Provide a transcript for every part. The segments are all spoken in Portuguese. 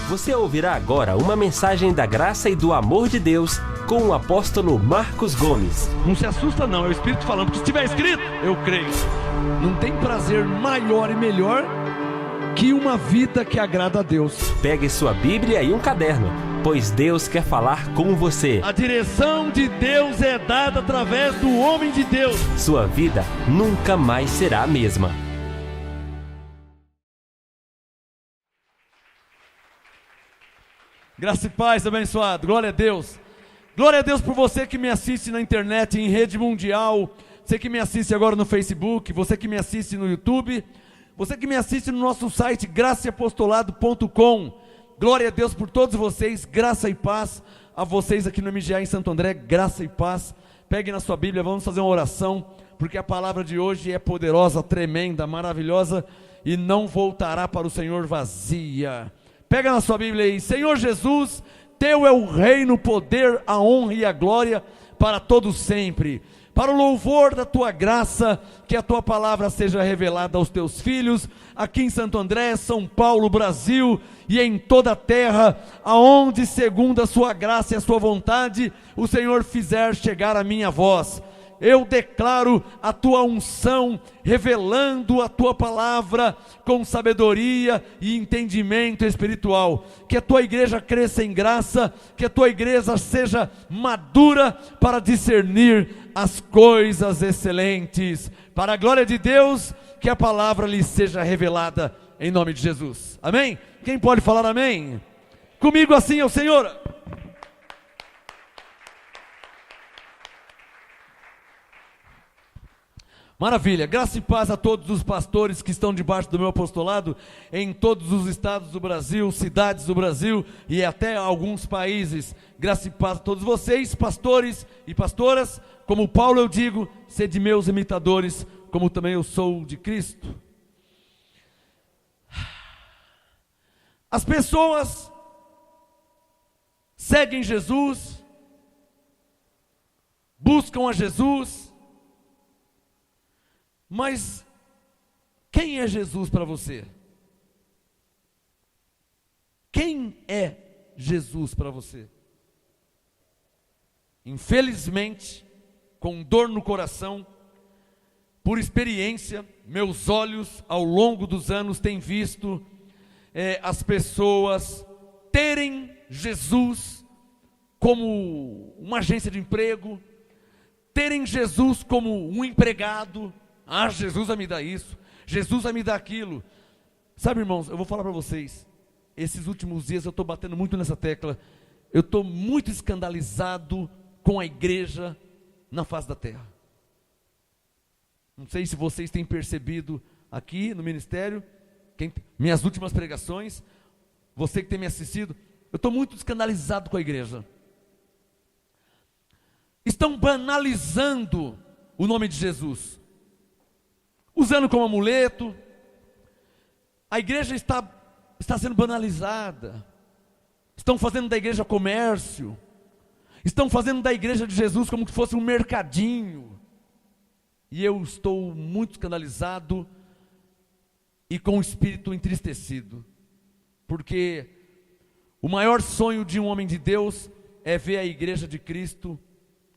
Você ouvirá agora uma mensagem da graça e do amor de Deus com o apóstolo Marcos Gomes. Não se assusta não, é o Espírito falando, porque se estiver escrito, eu creio. Não tem prazer maior e melhor que uma vida que agrada a Deus. Pegue sua Bíblia e um caderno, pois Deus quer falar com você. A direção de Deus é dada através do homem de Deus. Sua vida nunca mais será a mesma. Graça e paz, abençoado, glória a Deus. Glória a Deus por você que me assiste na internet, em rede mundial. Você que me assiste agora no Facebook, você que me assiste no YouTube, você que me assiste no nosso site graçaapostolado.com. Glória a Deus por todos vocês, graça e paz a vocês aqui no MGA em Santo André, graça e paz. Pegue na sua Bíblia, vamos fazer uma oração, porque a palavra de hoje é poderosa, tremenda, maravilhosa e não voltará para o Senhor vazia. Pega na sua Bíblia aí, Senhor Jesus, Teu é o reino, o poder, a honra e a glória para todos sempre. Para o louvor da Tua graça, que a Tua palavra seja revelada aos Teus filhos, aqui em Santo André, São Paulo, Brasil e em toda a terra, aonde segundo a Sua graça e a Sua vontade, o Senhor fizer chegar a minha voz. Eu declaro a Tua unção, revelando a Tua palavra com sabedoria e entendimento espiritual. Que a Tua igreja cresça em graça, que a Tua igreja seja madura para discernir as coisas excelentes. Para a glória de Deus, que a palavra lhe seja revelada em nome de Jesus. Amém? Quem pode falar amém? Comigo assim, ó Senhor. Maravilha, graça e paz a todos os pastores que estão debaixo do meu apostolado, em todos os estados do Brasil, cidades do Brasil e até alguns países. Graça e paz a todos vocês, pastores e pastoras. Como Paulo eu digo, sede meus imitadores, como também eu sou de Cristo. As pessoas seguem Jesus, buscam a Jesus, mas quem é Jesus para você? Quem é Jesus para você? Infelizmente, com dor no coração, por experiência, meus olhos ao longo dos anos têm visto as pessoas terem Jesus como uma agência de emprego, terem Jesus como um empregado. Ah, Jesus vai me dar isso, Jesus vai me dar aquilo. Sabe, irmãos, eu vou falar para vocês, esses últimos dias eu estou batendo muito nessa tecla. Eu estou muito escandalizado com a igreja na face da terra. Não sei se vocês têm percebido aqui no ministério, minhas últimas pregações, você que tem me assistido, eu estou muito escandalizado com a igreja. Estão banalizando o nome de Jesus, usando como amuleto. A igreja está sendo banalizada. Estão fazendo da igreja comércio. Estão fazendo da igreja de Jesus como se fosse um mercadinho. E eu estou muito escandalizado e com o espírito entristecido. Porque o maior sonho de um homem de Deus é ver a igreja de Cristo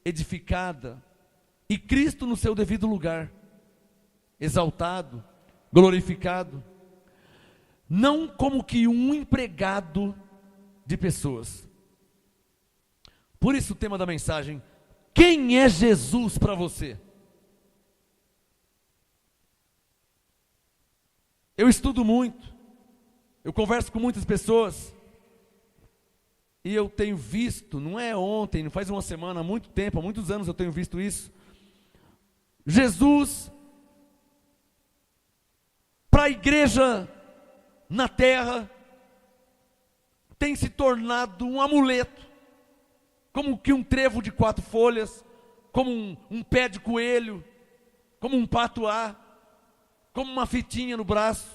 edificada. E Cristo no seu devido lugar. Exaltado, glorificado, não como que um empregado de pessoas. Por isso o tema da mensagem: quem é Jesus para você? Eu estudo muito, eu converso com muitas pessoas, e eu tenho visto, não é ontem, não faz uma semana, há muito tempo, há muitos anos eu tenho visto isso. Jesus para a igreja na terra tem se tornado um amuleto, como que um trevo de 4 folhas, como um pé de coelho, como um patuá, como uma fitinha no braço.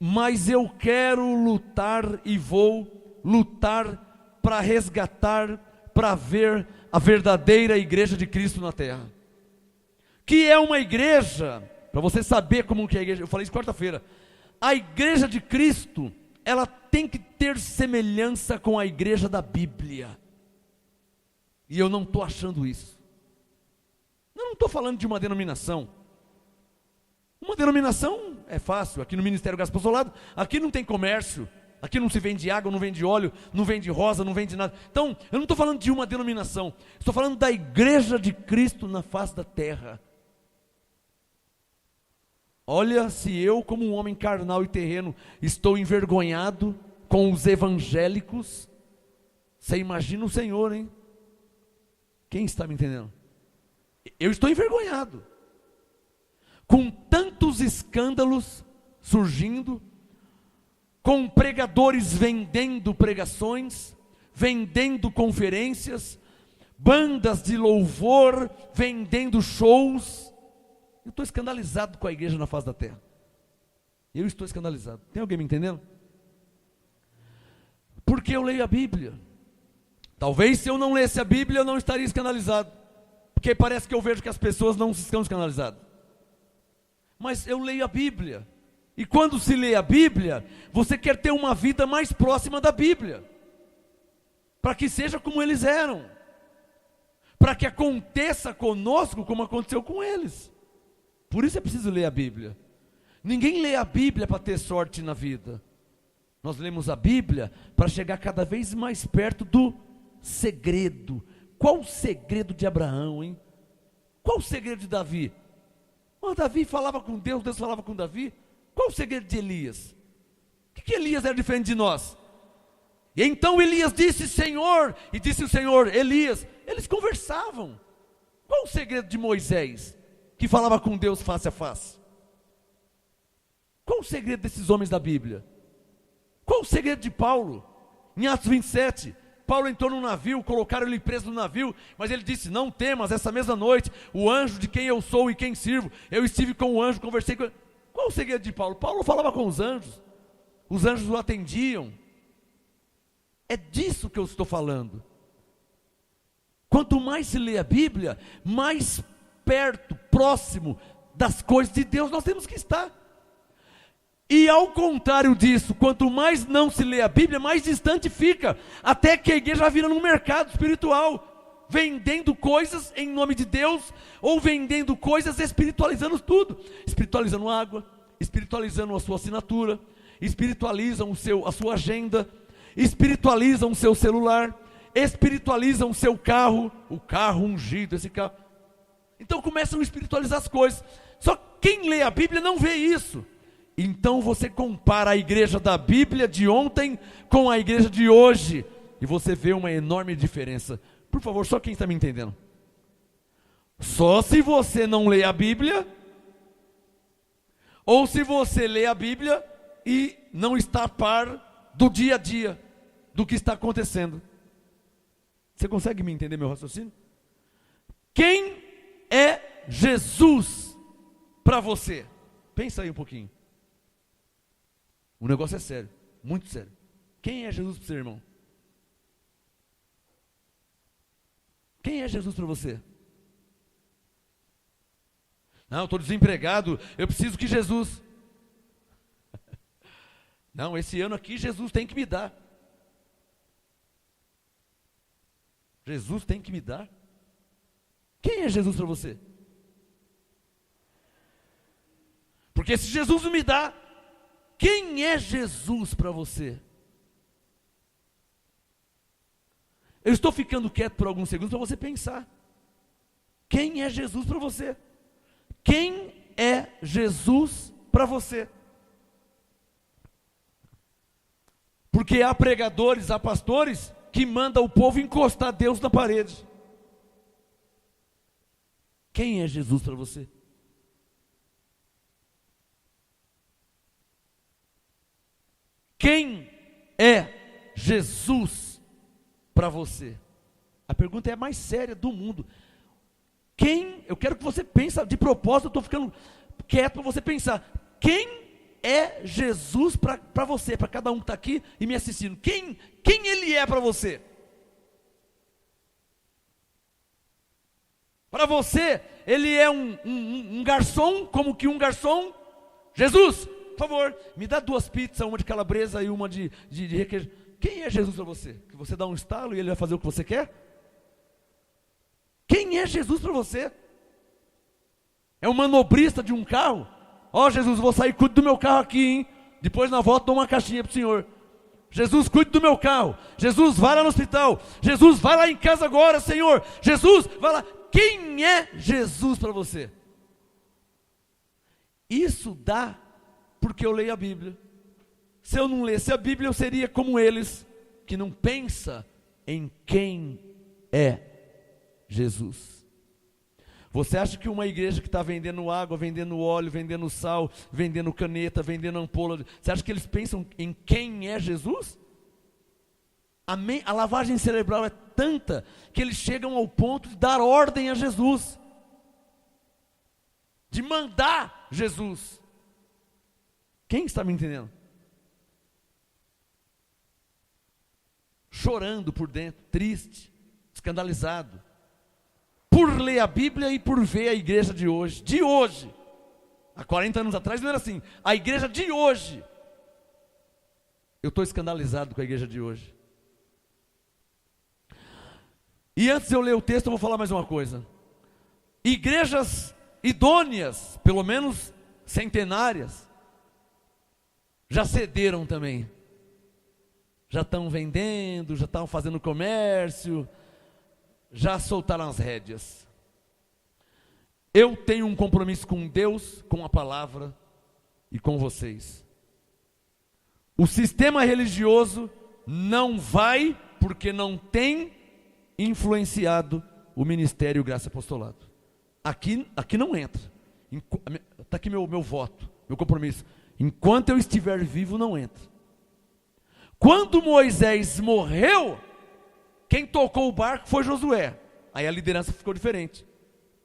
Mas eu quero lutar e vou lutar para resgatar, para ver a verdadeira igreja de Cristo na terra. Que é uma igreja, para você saber como que é a igreja, eu falei isso quarta-feira, A igreja de Cristo, ela tem que ter semelhança com a igreja da Bíblia. E eu não estou achando isso. Eu não estou falando de uma denominação. Uma denominação é fácil. Aqui no Ministério Graça Apostolado, aqui não tem comércio. Aqui não se vende água, não vende óleo, não vende rosa, não vende nada. Então, eu não estou falando de uma denominação. Estou falando da igreja de Cristo na face da terra. Olha, se eu, como um homem carnal e terreno, estou envergonhado com os evangélicos, você imagina o Senhor, hein? Quem está me entendendo? Eu estou envergonhado. Com tantos escândalos surgindo, com pregadores vendendo pregações, vendendo conferências, bandas de louvor, vendendo shows. Eu estou escandalizado com a igreja na face da terra. Eu estou escandalizado. Tem alguém me entendendo? Porque eu leio a Bíblia. Talvez se eu não lesse a Bíblia eu não estaria escandalizado. Porque parece que eu vejo que as pessoas não estão escandalizadas. Mas eu leio a Bíblia. E quando se lê a Bíblia, você quer ter uma vida mais próxima da Bíblia. Para que seja como eles eram. Para que aconteça conosco como aconteceu com eles. Por isso é preciso ler a Bíblia. Ninguém lê a Bíblia para ter sorte na vida. Nós lemos a Bíblia para chegar cada vez mais perto do segredo. Qual o segredo de Abraão, hein? Qual o segredo de Davi? Davi falava com Deus, Deus falava com Davi. Qual o segredo de Elias? O que Elias era diferente de nós? E então Elias disse, Senhor, e disse o Senhor, Elias. Eles conversavam. Qual o segredo de Moisés, que falava com Deus face a face? Qual o segredo desses homens da Bíblia? Qual o segredo de Paulo? Em Atos 27, Paulo entrou num navio, colocaram ele preso no navio, mas ele disse, não temas, essa mesma noite, o anjo de quem eu sou e quem sirvo, eu estive com o anjo, conversei com ele. Qual o segredo de Paulo? Paulo falava com os anjos o atendiam. É disso que eu estou falando. Quanto mais se lê a Bíblia, mais perto, próximo das coisas de Deus nós temos que estar. E ao contrário disso, quanto mais não se lê a Bíblia, mais distante fica, até que a igreja vira num mercado espiritual, vendendo coisas em nome de Deus, ou vendendo coisas espiritualizando tudo, espiritualizando água, espiritualizando a sua assinatura, espiritualizam a sua agenda, espiritualizam o seu celular, espiritualizam o seu carro, o carro ungido, esse carro. Então começam a espiritualizar as coisas. Só que quem lê a Bíblia não vê isso. Então você compara a igreja da Bíblia de ontem com a igreja de hoje, e você vê uma enorme diferença. Por favor, só quem está me entendendo. Só se você não lê a Bíblia, ou se você lê a Bíblia e não está a par do dia a dia, do que está acontecendo. Você consegue me entender meu raciocínio? Quem é Jesus para você? Pensa aí um pouquinho. O negócio é sério, muito sério. Quem é Jesus para você, irmão? Quem é Jesus para você? Não, eu estou desempregado, eu preciso que Jesus... Não, esse ano aqui Jesus tem que me dar. Jesus tem que me dar. Quem é Jesus para você? Porque se Jesus não me dá, quem é Jesus para você? Eu estou ficando quieto por alguns segundos para você pensar. Quem é Jesus para você? Quem é Jesus para você? Porque há pregadores, há pastores que mandam o povo encostar Deus na parede. Quem é Jesus para você? Quem é Jesus para você? A pergunta é a mais séria do mundo. Eu quero que você pense, de propósito, eu estou ficando quieto para você pensar. Quem é Jesus para você, para cada um que está aqui e me assistindo? Quem Ele é para você? Para você, Ele é um garçom, como que um garçom? Jesus, por favor, me dá 2 pizzas, uma de calabresa e uma de requeijão. Quem é Jesus para você? Que você dá um estalo e ele vai fazer o que você quer? Quem é Jesus para você? É um manobrista de um carro? Ó, Jesus, vou sair, cuide do meu carro aqui, hein? Depois na volta dou uma caixinha para o senhor. Jesus, cuide do meu carro. Jesus, vai lá no hospital. Jesus, vai lá em casa agora, Senhor. Jesus, vai lá. Quem é Jesus para você? Isso dá porque eu leio a Bíblia. Se eu não lesse a Bíblia, eu seria como eles, que não pensa em quem é Jesus. Você acha que uma igreja que está vendendo água, vendendo óleo, vendendo sal, vendendo caneta, vendendo ampola, você acha que eles pensam em quem é Jesus? A lavagem cerebral é tanta que eles chegam ao ponto de dar ordem a Jesus, de mandar Jesus. Quem está me entendendo? Chorando por dentro, triste, escandalizado, por ler a Bíblia e por ver a igreja de hoje, há 40 anos atrás não era assim, a igreja de hoje, eu estou escandalizado com a igreja de hoje. E antes de eu ler o texto, eu vou falar mais uma coisa. Igrejas idôneas, pelo menos centenárias, já cederam também. Já estão vendendo, já estão fazendo comércio, já soltaram as rédeas. Eu tenho um compromisso com Deus, com a palavra e com vocês. O sistema religioso não vai, porque não tem influenciado o ministério Graça e Apostolado. Aqui não entra. Está aqui meu voto, meu compromisso. Enquanto eu estiver vivo, não entra. Quando Moisés morreu, quem tocou o barco foi Josué. Aí a liderança ficou diferente.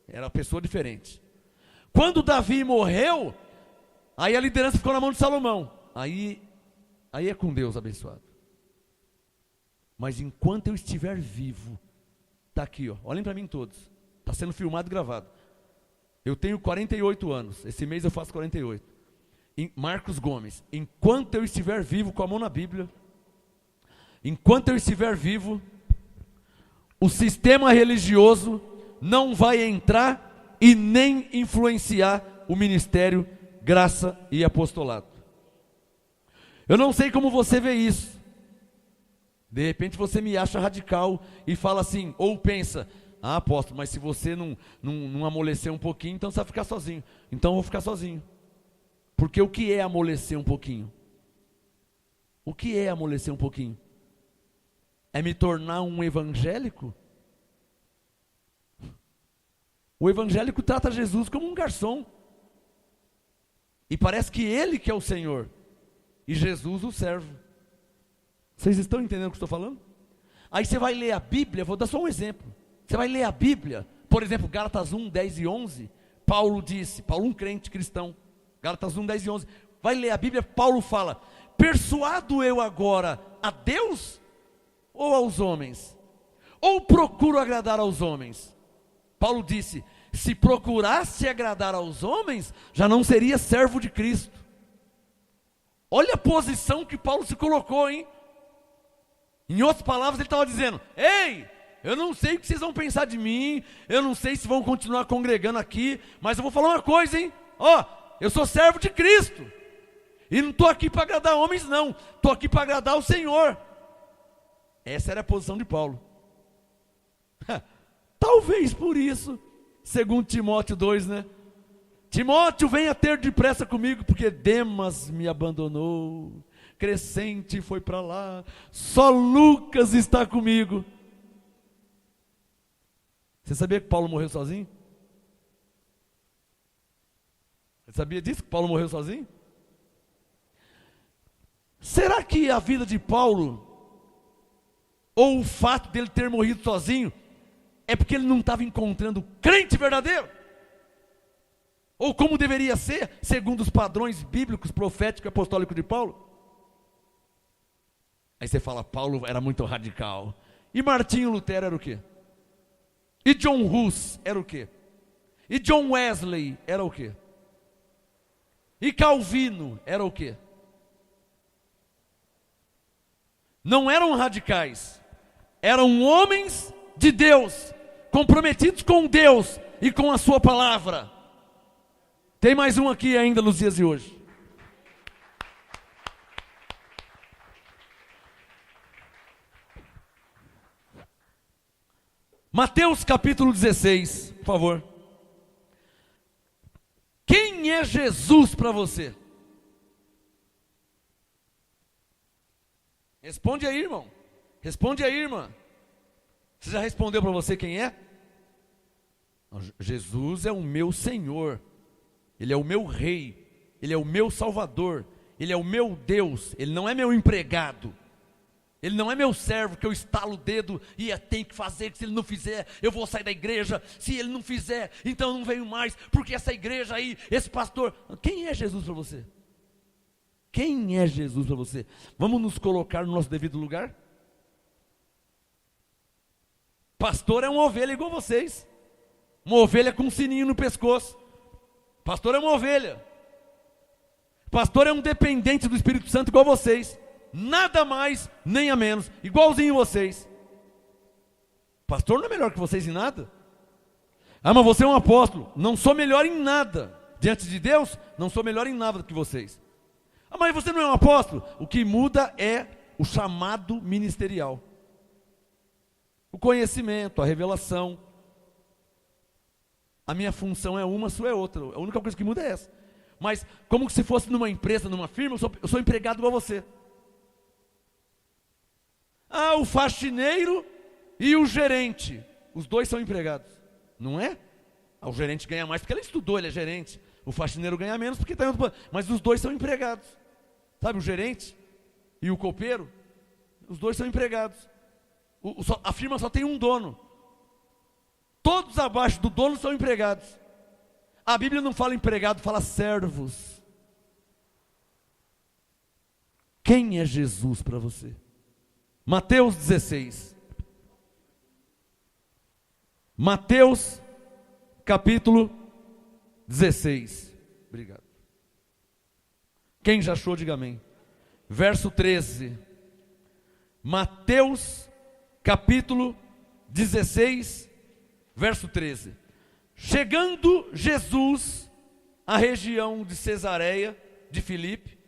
Era uma pessoa diferente. Quando Davi morreu, aí a liderança ficou na mão de Salomão. Aí é com Deus abençoado. Mas enquanto eu estiver vivo, está aqui, ó, olhem para mim todos. Está sendo filmado e gravado. Eu tenho 48 anos. Esse mês eu faço 48. Marcos Gomes. Enquanto eu estiver vivo, com a mão na Bíblia, enquanto eu estiver vivo, o sistema religioso não vai entrar e nem influenciar o ministério Graça e Apostolado. Eu não sei como você vê isso. De repente você me acha radical e fala assim, ou pensa, apóstolo, mas se você não amolecer um pouquinho, então você vai ficar sozinho. Então eu vou ficar sozinho. Porque o que é amolecer um pouquinho? O que é amolecer um pouquinho? É me tornar um evangélico? O evangélico trata Jesus como um garçom. E parece que ele que é o Senhor. E Jesus o servo. Vocês estão entendendo o que eu estou falando? Aí você vai ler a Bíblia, vou dar só um exemplo. Você vai ler a Bíblia, por exemplo, Gálatas 1, 10 e 11. Paulo disse, Paulo um crente cristão. Gálatas 1, 10 e 11. Vai ler a Bíblia, Paulo fala, persuado eu agora a Deus ou aos homens? Ou procuro agradar aos homens? Paulo disse, se procurasse agradar aos homens, já não seria servo de Cristo. Olha a posição que Paulo se colocou, hein? Em outras palavras, ele estava dizendo, ei, eu não sei o que vocês vão pensar de mim, eu não sei se vão continuar congregando aqui, mas eu vou falar uma coisa, hein? Ó, eu sou servo de Cristo, e não estou aqui para agradar homens não, estou aqui para agradar o Senhor. Essa era a posição de Paulo. Talvez por isso, segundo Timóteo 2, né? Timóteo, venha ter depressa comigo, porque Demas me abandonou, Crescente foi para lá, só Lucas está comigo. Você sabia que Paulo morreu sozinho? Você sabia disso, que Paulo morreu sozinho? Será que a vida de Paulo, ou o fato dele ter morrido sozinho, é porque ele não estava encontrando crente verdadeiro? Ou como deveria ser, segundo os padrões bíblicos, proféticos e apostólicos de Paulo? Aí você fala, Paulo era muito radical. E Martinho Lutero era o quê? E John Hus era o quê? E John Wesley era o quê? e Calvino era o quê? Não eram radicais, eram homens de Deus, comprometidos com Deus e com a sua palavra. Tem mais um aqui ainda nos dias de hoje. Mateus capítulo 16, por favor. Quem é Jesus para você? Responde aí, irmão. Responde aí, irmã. Você já respondeu para você quem é? Jesus é o meu Senhor. Ele é o meu Rei. Ele é o meu Salvador. Ele é o meu Deus. Ele não é meu empregado. Ele não é meu servo que eu estalo o dedo e tem que fazer, que se ele não fizer, eu vou sair da igreja. Se ele não fizer, então eu não venho mais, porque essa igreja aí, esse pastor. Quem é Jesus para você? Quem é Jesus para você? Vamos nos colocar no nosso devido lugar? Pastor é uma ovelha igual vocês. Uma ovelha com um sininho no pescoço. Pastor é uma ovelha. Pastor é um dependente do Espírito Santo igual vocês. Nada mais, nem a menos, igualzinho vocês. Pastor não é melhor que vocês em nada. Ah, mas você é um apóstolo. Não sou melhor em nada. Diante de Deus, não sou melhor em nada do que vocês. Ah, mas você não é um apóstolo. O que muda é o chamado ministerial. O conhecimento, a revelação. A minha função é uma, a sua é outra. A única coisa que muda é essa. Mas como se fosse numa empresa, numa firma, eu sou empregado igual você. Ah, o faxineiro e o gerente. Os dois são empregados. Não é? Ah, o gerente ganha mais porque ele estudou, ele é gerente. O faxineiro ganha menos porque está em outro plano. Mas os dois são empregados. Sabe, o gerente e o copeiro, os dois são empregados. A firma só tem um dono. Todos abaixo do dono são empregados. A Bíblia não fala empregado, fala servos. Quem é Jesus para você? Mateus 16. Mateus capítulo 16. Obrigado. Quem já achou, diga amém. Verso 13. Mateus capítulo 16, verso 13. Chegando Jesus à região de Cesareia de Filipe,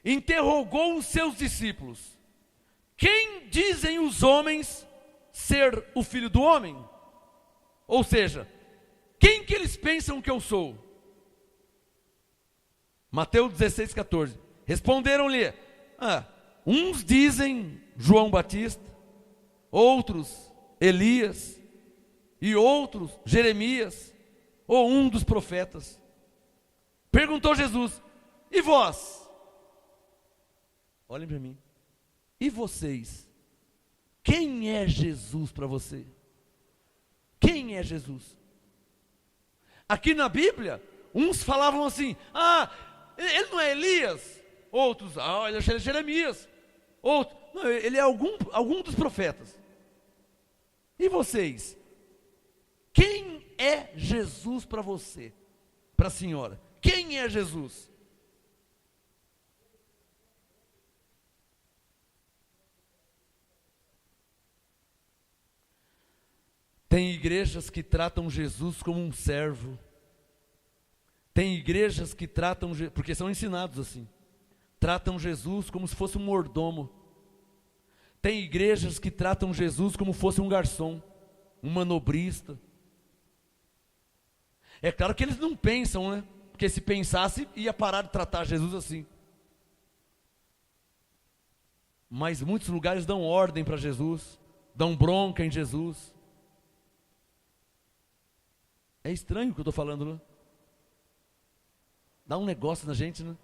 interrogou os seus discípulos: quem dizem os homens ser o Filho do Homem? Ou seja, quem que eles pensam que eu sou? Mateus 16, 14. Responderam-lhe: uns dizem João Batista, outros Elias, e outros Jeremias, ou um dos profetas. Perguntou Jesus: e vós? Olhem para mim. E vocês? Quem é Jesus para você? Quem é Jesus? Aqui na Bíblia, uns falavam assim: ele não é Elias. Outros: ele é Jeremias. Outros: não, ele é algum dos profetas. E vocês? Quem é Jesus para você? Para a senhora? Quem é Jesus? Tem igrejas que tratam Jesus como um servo. Tem igrejas que tratam, porque são ensinados assim, tratam Jesus como se fosse um mordomo. Tem igrejas que tratam Jesus como se fosse um garçom, um manobrista. É claro que eles não pensam, né? Porque se pensasse, ia parar de tratar Jesus assim. Mas muitos lugares dão ordem para Jesus, dão bronca em Jesus. É estranho o que eu estou falando, né? Dá um negócio na gente, né?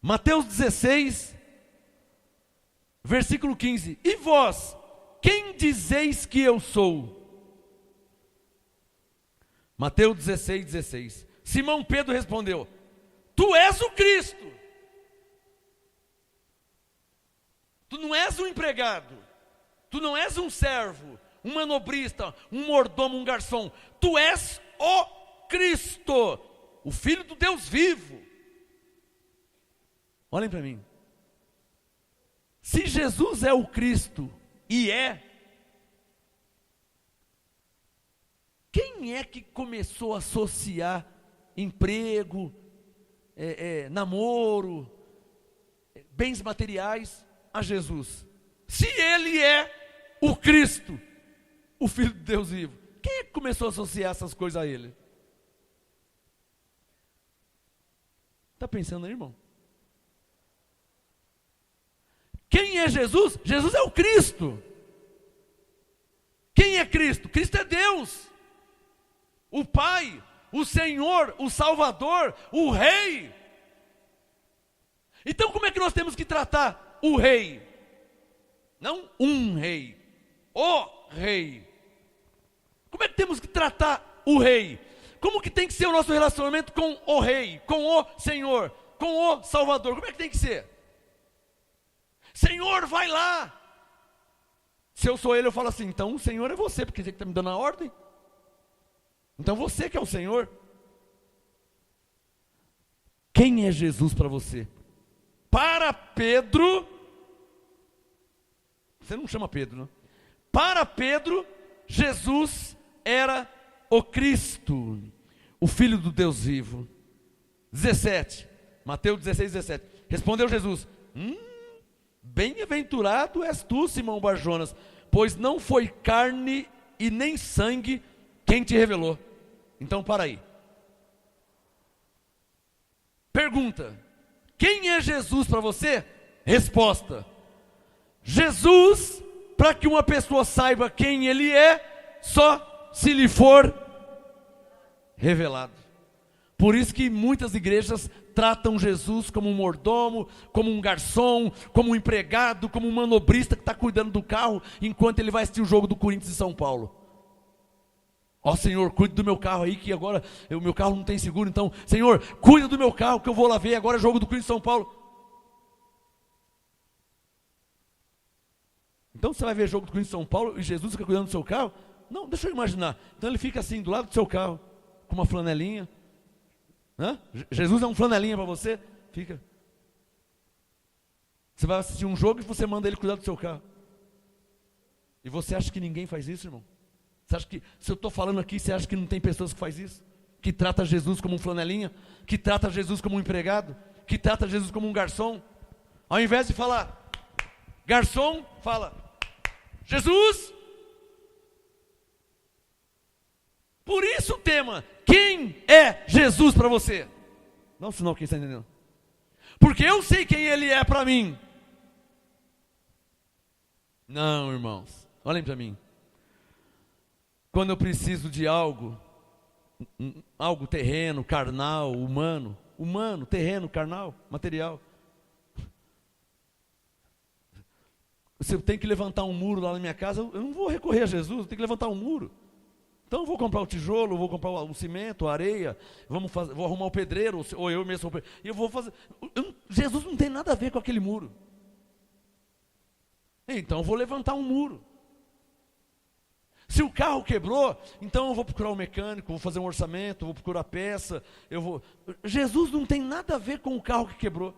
Mateus 16, versículo 15. E vós, quem dizeis que eu sou? Mateus 16, 16. Simão Pedro respondeu: tu és o Cristo. Tu não és um empregado. Tu não és um servo, um manobrista, um mordomo, um garçom. Tu és o Cristo, o Filho do Deus vivo. Olhem para mim. Se Jesus é o Cristo, e quem é que começou a associar emprego, namoro, bens materiais a Jesus? Se ele é o Cristo, o Filho de Deus vivo, quem é que começou a associar essas coisas a ele? Está pensando aí, irmão? Quem é Jesus? Jesus é o Cristo. Quem é Cristo? Cristo é Deus, o Pai, o Senhor, o Salvador, o Rei. Então como é que nós temos que tratar o Rei? Não um rei, o Rei. Como é que temos que tratar o Rei? Como que tem que ser o nosso relacionamento com o Rei, com o Senhor, com o Salvador? Como é que tem que ser? Senhor, vai lá. Se eu sou ele, eu falo assim, então o Senhor é você, porque você que está me dando a ordem. Então você que é o Senhor. Quem é Jesus para você? Para Pedro, você não chama Pedro, não? Para Pedro, Jesus era o Cristo, o Filho do Deus vivo. 17, Mateus 16, 17. Respondeu Jesus: bem-aventurado és tu, Simão Barjonas, pois não foi carne e nem sangue quem te revelou. Então para aí. Pergunta: quem é Jesus para você? Resposta: Jesus, para que uma pessoa saiba quem ele é, só se lhe for revelado. Por isso que muitas igrejas tratam Jesus como um mordomo, como um garçom, como um empregado, como um manobrista que está cuidando do carro, enquanto ele vai assistir o jogo do Corinthians e São Paulo. Ó Senhor, cuida do meu carro aí, que agora o meu carro não tem seguro, então, Senhor, cuida do meu carro, que eu vou lá ver agora o jogo do Corinthians e São Paulo. Então você vai ver jogo do Corinthians e São Paulo e Jesus fica cuidando do seu carro? Não, deixa eu imaginar. Então ele fica assim, do lado do seu carro, com uma flanelinha. Jesus é um flanelinha para você? Fica. Você vai assistir um jogo e você manda ele cuidar do seu carro. E você acha que ninguém faz isso, irmão? Você acha que, se eu estou falando aqui, você acha que não tem pessoas que faz isso? Que trata Jesus como um flanelinha? Que trata Jesus como um empregado? Que trata Jesus como um garçom? Ao invés de falar garçom, fala Jesus. Por isso o tema: quem é Jesus para você? Dá um sinal quem está entendendo. Porque eu sei quem ele é para mim. Não, irmãos, olhem para mim. Quando eu preciso de algo terreno, carnal, humano, terreno, carnal, material. Se eu tenho que levantar um muro lá na minha casa, eu não vou recorrer a Jesus, eu tenho que levantar um muro. Então eu vou comprar o tijolo, eu vou comprar o cimento, a areia, vou arrumar o pedreiro, ou eu mesmo, e eu vou fazer. Jesus não tem nada a ver com aquele muro. Então eu vou levantar um muro. Se o carro quebrou, então eu vou procurar um mecânico, vou fazer um orçamento, vou procurar peça, Jesus não tem nada a ver com o carro que quebrou.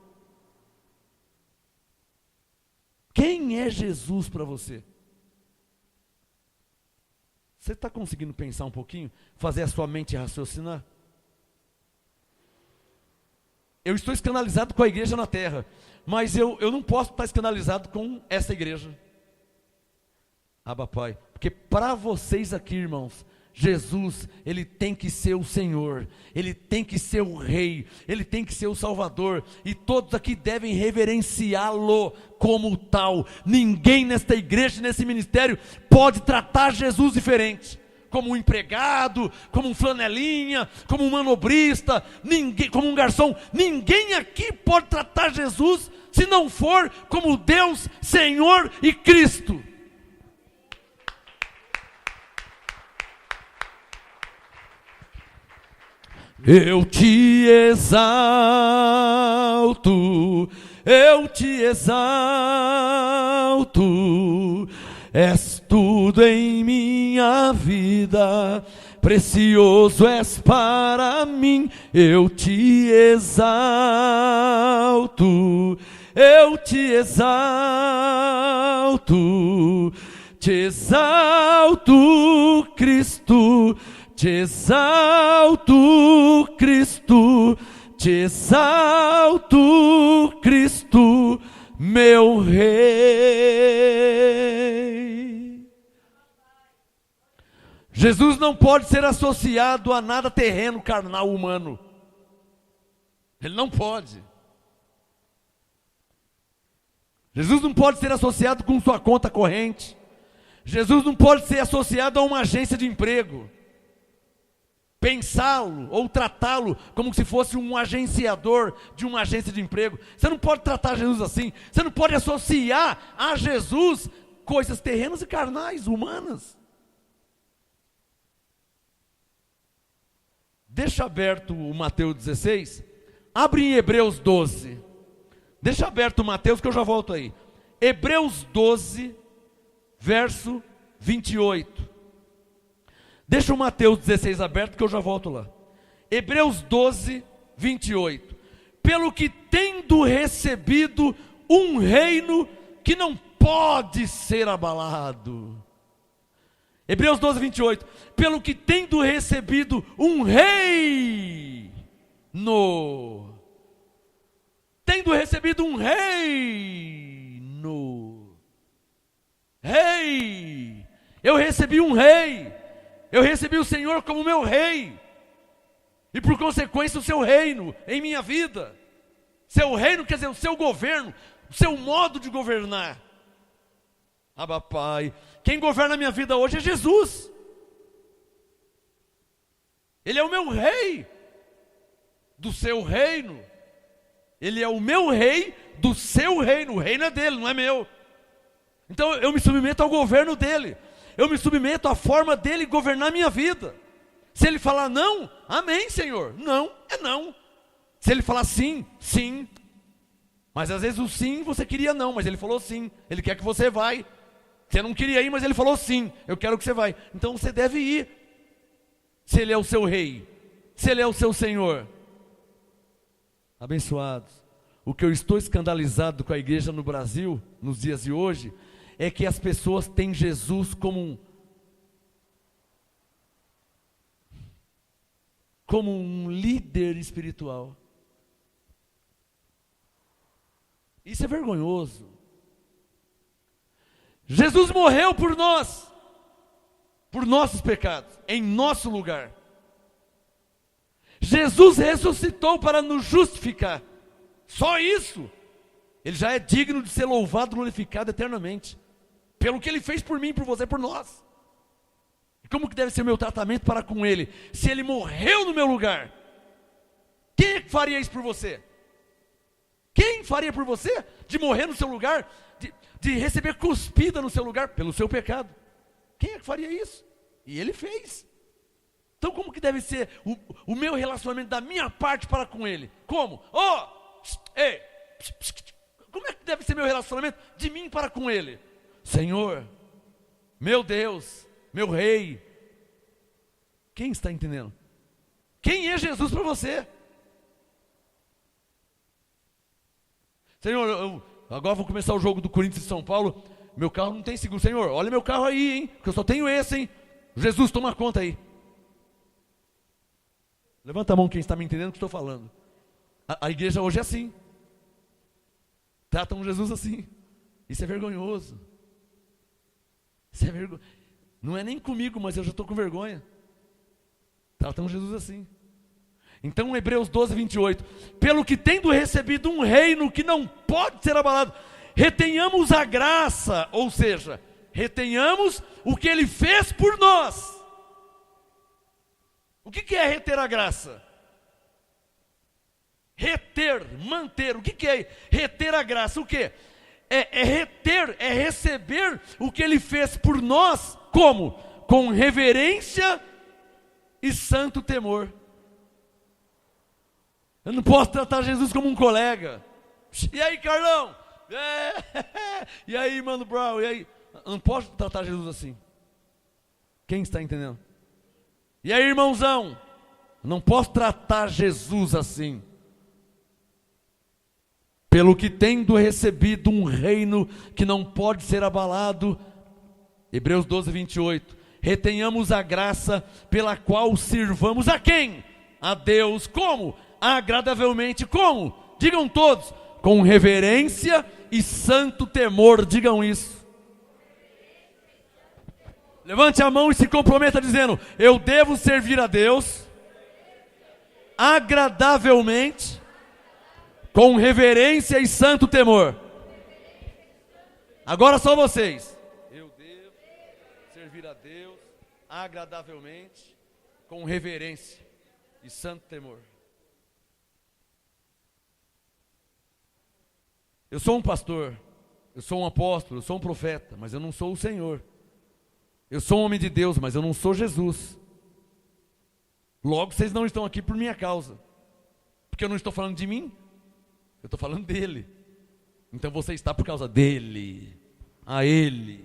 Quem é Jesus para você? Você está conseguindo pensar um pouquinho? Fazer a sua mente raciocinar? Eu estou escandalizado com a igreja na terra, mas eu não posso estar escandalizado com essa igreja. Abba Pai, porque para vocês aqui, irmãos, Jesus, ele tem que ser o Senhor, ele tem que ser o Rei, ele tem que ser o Salvador, e todos aqui devem reverenciá-lo como tal. Ninguém nesta igreja, nesse ministério, pode tratar Jesus diferente, como um empregado, como um flanelinha, como um manobrista, ninguém, como um garçom. Ninguém aqui pode tratar Jesus se não for como Deus, Senhor e Cristo. Eu te exalto, és tudo em minha vida, precioso és para mim, eu te exalto, eu te exalto, Cristo, te exalto, Cristo, te exalto, Cristo, meu Rei. Jesus não pode ser associado a nada terreno, carnal, humano. Ele não pode. Jesus não pode ser associado com sua conta corrente. Jesus não pode ser associado a uma agência de emprego. Pensá-lo ou tratá-lo como se fosse um agenciador de uma agência de emprego. Você não pode tratar Jesus assim. Você não pode associar a Jesus coisas terrenas e carnais, humanas. Deixa aberto o Mateus 16. Abre em Hebreus 12. Deixa aberto o Mateus que eu já volto aí. Hebreus 12, verso 28. Deixa o Mateus 16 aberto que eu já volto lá. Hebreus 12, 28. Pelo que tendo recebido um reino que não pode ser abalado. Hebreus 12, 28. Pelo que tendo recebido um reino. Tendo recebido um reino. Rei. Eu recebi um rei. Eu recebi o Senhor como meu rei. E por consequência o seu reino em minha vida. Seu reino quer dizer o seu governo. O seu modo de governar. Abba Pai. Quem governa a minha vida hoje é Jesus. Ele é o meu rei do seu reino. Ele é o meu rei do seu reino. O reino é dele, não é meu. Então eu me submeto ao governo dele. Eu me submeto à forma dele governar a minha vida. Se ele falar não, amém, Senhor. Não, é não. Se ele falar sim, sim. Mas às vezes o sim você queria não, mas ele falou sim. Ele quer que você vá. Você não queria ir, mas ele falou sim. Eu quero que você vá. Então você deve ir. Se ele é o seu rei. Se ele é o seu Senhor. Abençoados. O que eu estou escandalizado com a igreja no Brasil, nos dias de hoje, é que as pessoas têm Jesus como um líder espiritual. Isso é vergonhoso. Jesus morreu por nós, por nossos pecados, em nosso lugar. Jesus ressuscitou para nos justificar. Só isso. Ele já é digno de ser louvado e glorificado eternamente. Pelo que Ele fez por mim, por você, por nós. E como que deve ser o meu tratamento para com Ele? Se Ele morreu no meu lugar, quem é que faria isso por você? Quem faria por você? De morrer no seu lugar? De receber cuspida no seu lugar? Pelo seu pecado. Quem é que faria isso? E Ele fez. Então como que deve ser o meu relacionamento da minha parte para com Ele? Como? Como é que deve ser meu relacionamento de mim para com Ele? Senhor, meu Deus, meu Rei. Quem está entendendo? Quem é Jesus para você? Senhor, agora vou começar o jogo do Corinthians e São Paulo. Meu carro não tem seguro. Senhor, olha meu carro aí, hein? Porque eu só tenho esse, hein? Jesus, toma conta aí. Levanta a mão quem está me entendendo o que estou falando. A igreja hoje é assim. Tratam Jesus assim. Isso é vergonhoso. Isso é vergonha. Não é nem comigo, mas eu já estou com vergonha. Tratam Jesus assim. Então Hebreus 12, 28. Pelo que tendo recebido um reino que não pode ser abalado, retenhamos a graça, ou seja, retenhamos o que Ele fez por nós. O que é reter a graça? Reter, manter. O que é reter a graça? O que? É reter, é receber o que Ele fez por nós. Como? Com reverência e santo temor. Eu não posso tratar Jesus como um colega. E aí, Carlão? E aí, Mano Brown? E aí? Eu não posso tratar Jesus assim. Quem está entendendo? E aí, irmãozão, não posso tratar Jesus assim. Pelo que tendo recebido um reino que não pode ser abalado, Hebreus 12, 28, retenhamos a graça pela qual sirvamos a quem? A Deus. Como? Agradavelmente. Como? Digam todos, com reverência e santo temor. Digam isso. Levante a mão e se comprometa dizendo: eu devo servir a Deus agradavelmente, com reverência e santo temor. Agora só vocês. Eu devo servir a Deus agradavelmente, com reverência e santo temor. Eu sou um pastor, eu sou um apóstolo, eu sou um profeta, mas eu não sou o Senhor. Eu sou um homem de Deus, mas eu não sou Jesus. Logo, vocês não estão aqui por minha causa, porque eu não estou falando de mim, eu estou falando dele. Então você está por causa dele, a ele.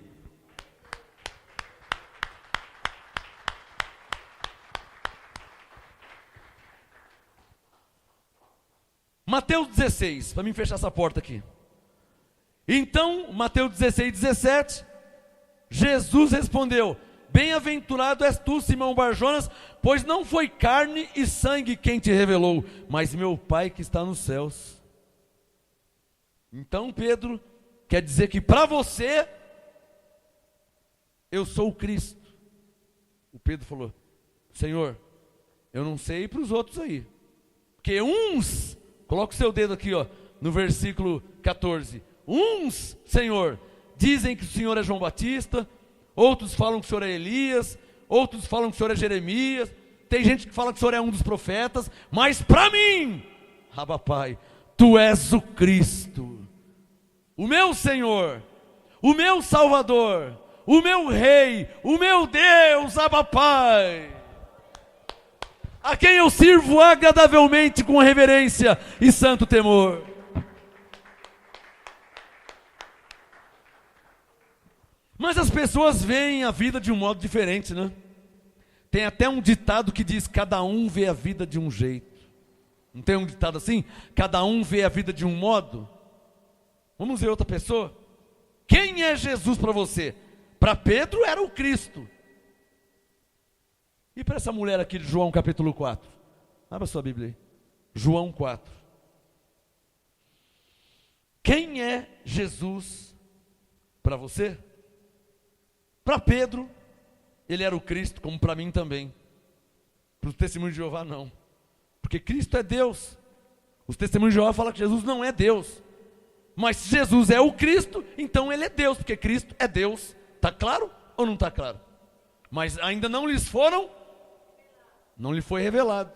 Mateus 16, para mim fechar essa porta aqui. Então, Mateus 16, 17, Jesus respondeu: bem-aventurado és tu, Simão Barjonas, pois não foi carne e sangue quem te revelou, mas meu Pai que está nos céus. Então Pedro quer dizer que para você, eu sou o Cristo. O Pedro falou: Senhor, eu não sei para os outros aí, porque uns, coloca o seu dedo aqui, ó, no versículo 14, uns, Senhor, dizem que o Senhor é João Batista, outros falam que o Senhor é Elias, outros falam que o Senhor é Jeremias, tem gente que fala que o Senhor é um dos profetas, mas para mim, Abba Pai, tu és o Cristo, o meu Senhor, o meu Salvador, o meu Rei, o meu Deus, Abba Pai, a quem eu sirvo agradavelmente com reverência e santo temor. Mas as pessoas veem a vida de um modo diferente, né? Tem até um ditado que diz: cada um vê a vida de um jeito. Não tem um ditado assim? Cada um vê a vida de um modo. Vamos ver outra pessoa. Quem é Jesus para você? Para Pedro era o Cristo. E para essa mulher aqui de João capítulo 4? Abra sua Bíblia aí. João 4. Quem é Jesus para você? Para Pedro, ele era o Cristo, como para mim também. Para os testemunhos de Jeová, não. Porque Cristo é Deus. Os testemunhos de Jeová falam que Jesus não é Deus. Mas se Jesus é o Cristo, então ele é Deus, porque Cristo é Deus. Está claro ou não está claro? Mas ainda não lhes foram, não lhe foi revelado.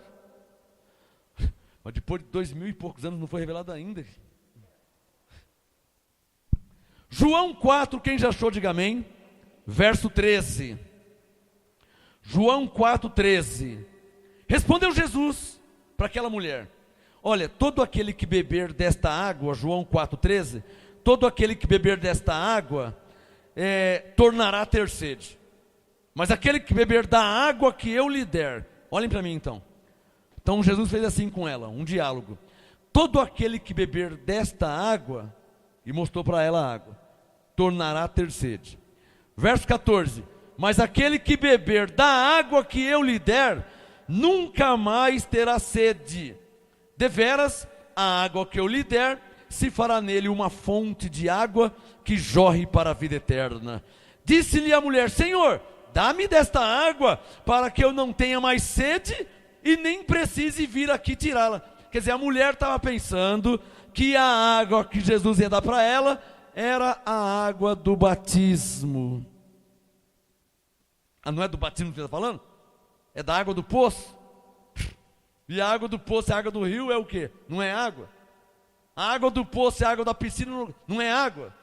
Mas depois de 2000 e poucos anos não foi revelado ainda. João 4, quem já achou, diga amém. Verso 13. João 4, 13. Respondeu Jesus para aquela mulher: olha, todo aquele que beber desta água, João 4, 13, todo aquele que beber desta água tornará a ter sede. Mas aquele que beber da água que eu lhe der, olhem para mim então. Então Jesus fez assim com ela, um diálogo. Todo aquele que beber desta água, e mostrou para ela a água, tornará a ter sede. Verso 14, mas aquele que beber da água que eu lhe der, nunca mais terá sede. Deveras, a água que eu lhe der, se fará nele uma fonte de água que jorre para a vida eterna. Disse-lhe a mulher: Senhor, dá-me desta água, para que eu não tenha mais sede, e nem precise vir aqui tirá-la. Quer dizer, a mulher estava pensando que a água que Jesus ia dar para ela era a água do batismo. Ah, não é do batismo que você está falando? É da água do poço. E a água do poço e a água do rio é o quê? Não é água. A água do poço e a água da piscina não é água.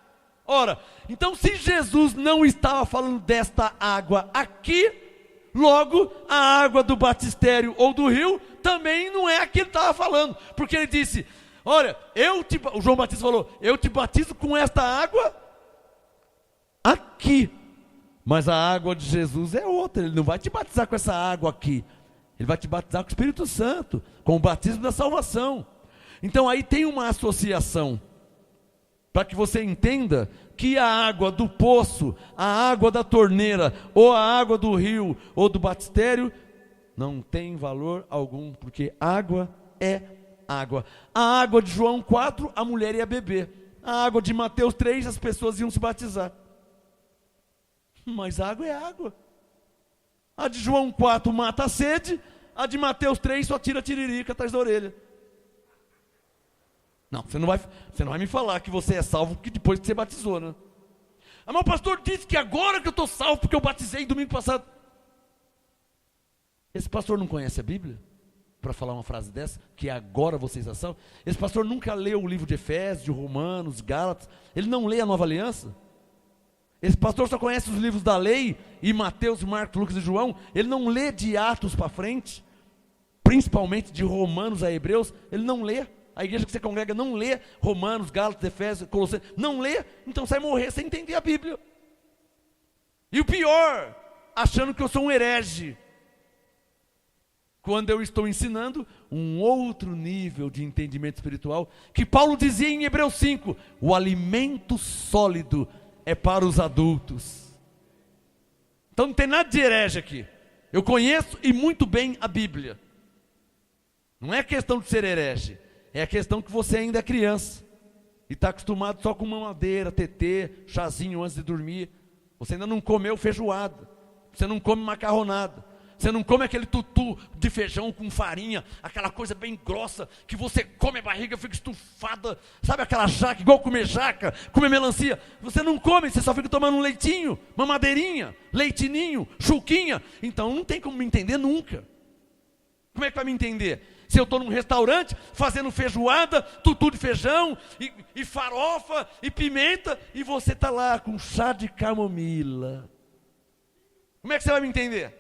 Ora, então se Jesus não estava falando desta água aqui, logo a água do batistério ou do rio também não é a que ele estava falando. Porque ele disse: olha, o João Batista falou: eu te batizo com esta água aqui, Mas a água de Jesus é outra. Ele não vai te batizar com essa água aqui. Ele vai te batizar com o Espírito Santo, com o batismo da salvação. Então aí tem uma associação, para que você entenda que a água do poço, a água da torneira, ou a água do rio, ou do batistério, não tem valor algum, porque água é água. A água de João 4, a mulher ia beber. A água de Mateus 3, as pessoas iam se batizar. Mas água é água. A de João 4 mata a sede, a de Mateus 3 só tira a tiririca atrás da orelha. Não, você não vai me falar que você é salvo que depois que você batizou, né? Ah, mas o pastor disse que agora que eu estou salvo porque eu batizei domingo passado. Esse pastor não conhece a Bíblia? Para falar uma frase dessa, que agora vocês são salvos? Esse pastor nunca leu o livro de Efésios, de Romanos, Gálatas? Ele não lê a Nova Aliança? Esse pastor só conhece os livros da lei, e Mateus, Marcos, Lucas e João? Ele não lê de Atos para frente? Principalmente de Romanos a Hebreus? Ele não lê? A igreja que você congrega não lê Romanos, Gálatas, Efésios, Colossenses, não lê, então você vai morrer sem entender a Bíblia. E o pior, achando que eu sou um herege, quando eu estou ensinando um outro nível de entendimento espiritual, que Paulo dizia em Hebreus 5, o alimento sólido é para os adultos. Então não tem nada de herege aqui. Eu conheço e muito bem a Bíblia. Não é questão de ser herege. É a questão que você ainda é criança e está acostumado só com mamadeira, tetê, chazinho antes de dormir. Você ainda não comeu feijoada, você não come macarronada, você não come aquele tutu de feijão com farinha, aquela coisa bem grossa, que você come a barriga, fica estufada, sabe aquela jaca, igual comer melancia. Você não come, você só fica tomando um leitinho, mamadeirinha, leitinho, chuquinha. Então não tem como me entender nunca. Como é que vai me entender? Se eu estou num restaurante fazendo feijoada, tutu de feijão, e farofa, e pimenta, e você está lá com chá de camomila. Como é que você vai me entender?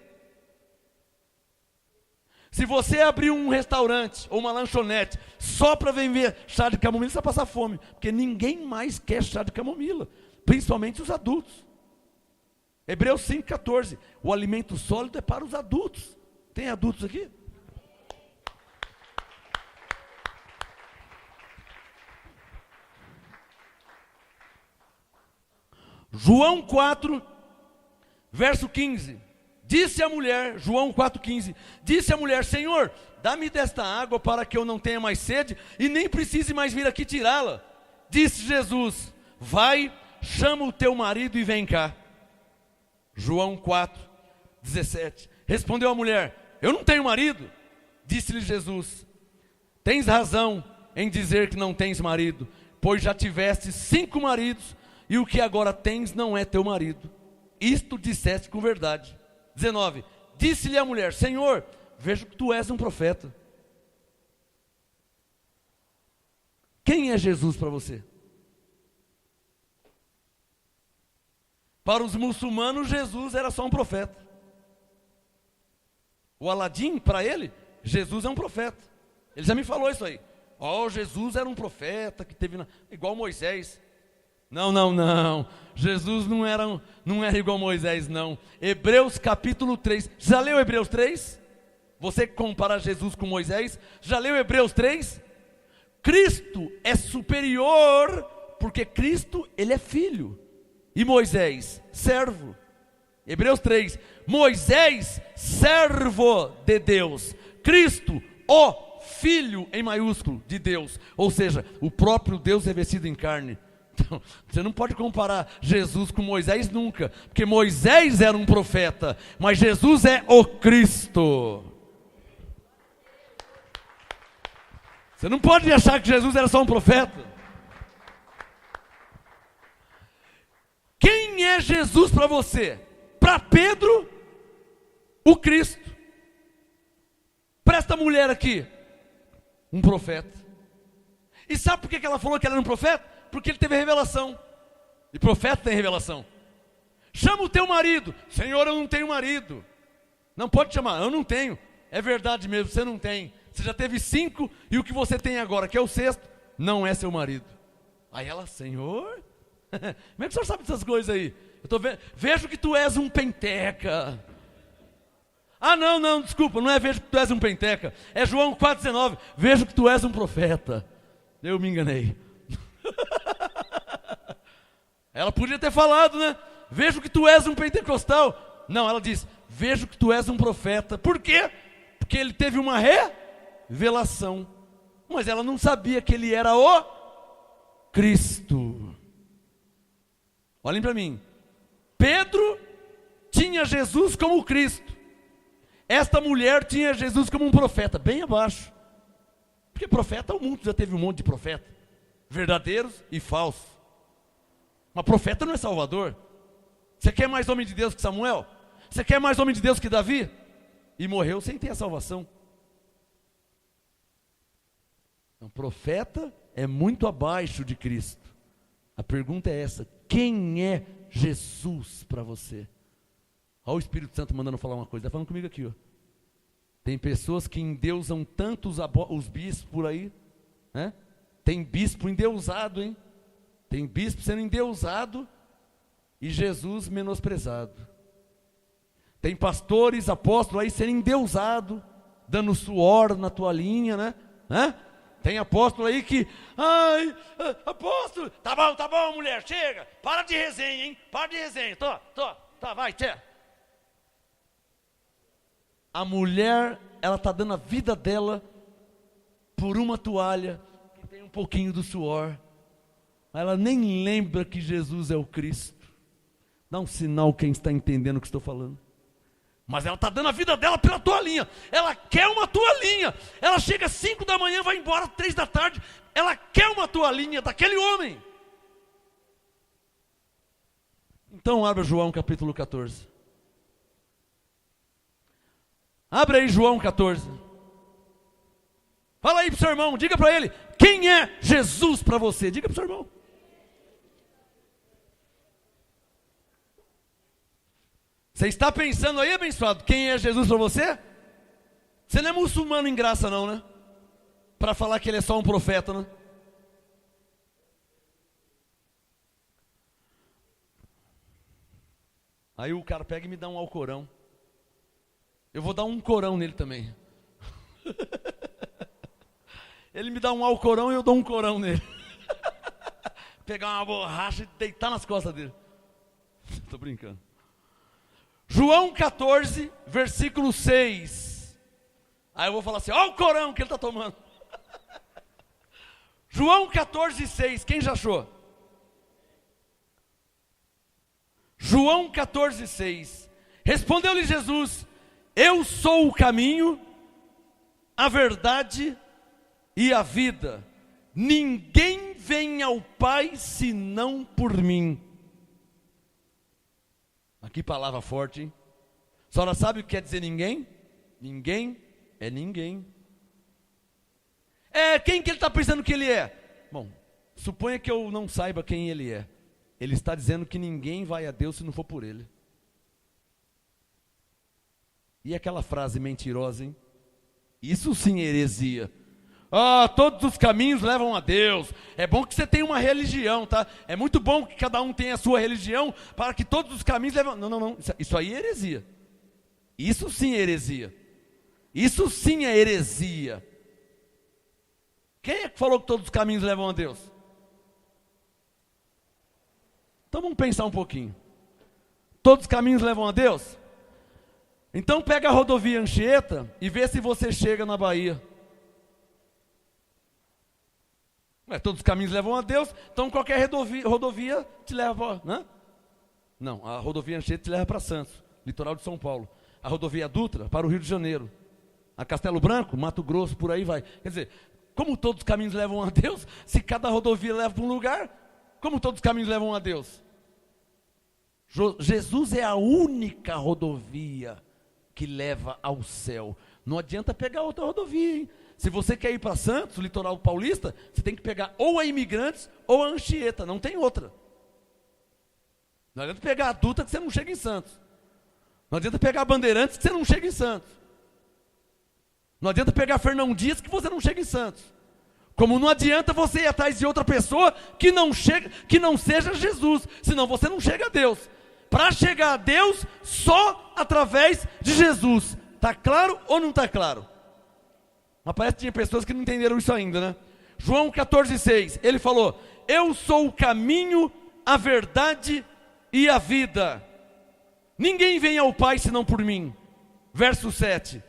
Se você abrir um restaurante ou uma lanchonete só para vender chá de camomila, você vai passar fome, porque ninguém mais quer chá de camomila, principalmente os adultos. Hebreus 5,14, o alimento sólido é para os adultos. Tem adultos aqui? João 4, verso 15, disse a mulher, João 4,15, disse a mulher, Senhor, dá-me desta água para que eu não tenha mais sede e nem precise mais vir aqui tirá-la. Disse Jesus, vai, chama o teu marido e vem cá. João 4, 17, respondeu a mulher, eu não tenho marido. Disse-lhe Jesus, tens razão em dizer que não tens marido, pois já tiveste 5 maridos, e o que agora tens não é teu marido. Isto disseste com verdade. 19, disse-lhe a mulher, Senhor, vejo que tu és um profeta. Quem é Jesus para você? Para os muçulmanos, Jesus era só um profeta. O Aladim, para ele, Jesus é um profeta. Ele já me falou isso aí. Jesus era um profeta que teve, igual Moisés. Não. Jesus não era igual Moisés, não. Hebreus capítulo 3. Já leu Hebreus 3? Você que compara Jesus com Moisés, já leu Hebreus 3? Cristo é superior, porque Cristo, ele é filho. E Moisés, servo. Hebreus 3. Moisés, servo de Deus. Cristo, o Filho, em maiúsculo, de Deus. Ou seja, o próprio Deus revestido em carne. Então, você não pode comparar Jesus com Moisés nunca, porque Moisés era um profeta, mas Jesus é o Cristo. Você não pode achar que Jesus era só um profeta. Quem é Jesus para você? Para Pedro, o Cristo. Para esta mulher aqui, um profeta. E sabe por que ela falou que ela era um profeta? Porque ele teve revelação, e profeta tem revelação. Chama o teu marido. Senhor, eu não tenho marido. Não pode chamar, eu não tenho. É verdade mesmo, você não tem. Você já teve 5, e o que você tem agora, que é o 6º, não é seu marido. Aí ela, Senhor, como é que o senhor sabe dessas coisas aí? Eu Vejo que tu és um penteca. Ah, não, desculpa, não é vejo que tu és um penteca. É João 4,19. Vejo que tu és um profeta. Eu me enganei. Ela podia ter falado, né? Vejo que tu és um pentecostal. Não, ela diz, vejo que tu és um profeta. Por quê? Porque ele teve uma revelação. Mas ela não sabia que ele era o Cristo. Olhem para mim. Pedro tinha Jesus como Cristo. Esta mulher tinha Jesus como um profeta, bem abaixo. Porque profeta, o mundo já teve um monte de profeta. Verdadeiros e falsos. Mas profeta não é salvador. Você quer mais homem de Deus que Samuel? Você quer mais homem de Deus que Davi? E morreu sem ter a salvação. Então, profeta é muito abaixo de Cristo. A pergunta é essa: quem é Jesus para você? Olha o Espírito Santo mandando falar uma coisa. Está falando comigo aqui, ó. Tem pessoas que endeusam tanto os bispos por aí, né? Tem bispo endeusado, hein? Tem bispo sendo endeusado e Jesus menosprezado. Tem pastores, apóstolos aí sendo endeusados, dando suor na toalhinha, né? Tem apóstolo aí que, apóstolo, tá bom, mulher, chega, para de resenha, hein? Para de resenha, vai, tchê. A mulher, ela está dando a vida dela por uma toalha que tem um pouquinho do suor. Ela nem lembra que Jesus é o Cristo. Dá um sinal quem está entendendo o que estou falando. Mas ela está dando a vida dela pela toalhinha. Ela quer uma toalhinha. Ela chega às 5 da manhã, vai embora às 3 da tarde. Ela quer uma toalhinha daquele homem. Então abra João capítulo 14. Abre aí João 14. Fala aí para o seu irmão, diga para ele, quem é Jesus para você? Diga para o seu irmão. Você está pensando aí, abençoado, quem é Jesus para você? Você não é muçulmano em graça não, né? Para falar que ele é só um profeta, né? Aí o cara pega e me dá um alcorão. Eu vou dar um corão nele também. Ele me dá um alcorão e eu dou um corão nele. Pegar uma borracha e deitar nas costas dele. Estou brincando. João 14, versículo 6. Aí eu vou falar assim, ó o corão que ele está tomando. João 14, 6, quem já achou? João 14, 6. Respondeu-lhe Jesus, eu sou o caminho, a verdade e a vida. Ninguém vem ao Pai senão por mim. Aqui palavra forte, hein? A senhora sabe o que quer dizer ninguém? Ninguém é ninguém. Quem que ele está pensando que ele é? Bom, suponha que eu não saiba quem ele é. Ele está dizendo que ninguém vai a Deus se não for por ele. E aquela frase mentirosa, hein? Isso sim é heresia. Todos os caminhos levam a Deus. É bom que você tenha uma religião, tá? É muito bom que cada um tenha a sua religião, para que todos os caminhos levam... Não. Isso aí é heresia. Isso sim é heresia. Isso sim é heresia. Quem é que falou que todos os caminhos levam a Deus? Então vamos pensar um pouquinho. Todos os caminhos levam a Deus? Então pega a rodovia Anchieta e vê se você chega na Bahia. Todos os caminhos levam a Deus, então qualquer rodovia te leva, né? Não, a rodovia Anchieta te leva para Santos, litoral de São Paulo. A rodovia Dutra para o Rio de Janeiro. A Castelo Branco, Mato Grosso, por aí vai. Quer dizer, como todos os caminhos levam a Deus, se cada rodovia leva para um lugar, como todos os caminhos levam a Deus? Jesus é a única rodovia que leva ao céu. Não adianta pegar outra rodovia, hein? Se você quer ir para Santos, o litoral paulista, você tem que pegar ou a Imigrantes ou a Anchieta, não tem outra. Não adianta pegar a Dutra que você não chega em Santos. Não adianta pegar a Bandeirantes que você não chega em Santos. Não adianta pegar a Fernão Dias que você não chega em Santos. Como não adianta você ir atrás de outra pessoa que não seja Jesus, senão você não chega a Deus. para chegar a Deus só através de Jesus. Está claro ou não está claro? Mas parece que tinha pessoas que não entenderam isso ainda, né? João 14,6, ele falou: eu sou o caminho, a verdade e a vida. Ninguém vem ao Pai senão por mim. Verso 7,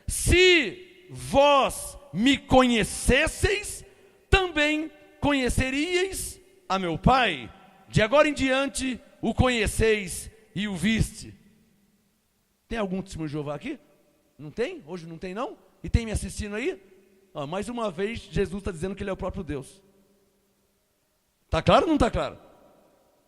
se vós me conhecesseis, também conheceríeis a meu Pai. De agora em diante o conheceis e o viste. Tem algum testemunho de Jeová aqui? Não tem? Hoje não tem não? E tem me assistindo aí? Mais uma vez Jesus está dizendo que Ele é o próprio Deus. Está claro ou não está claro?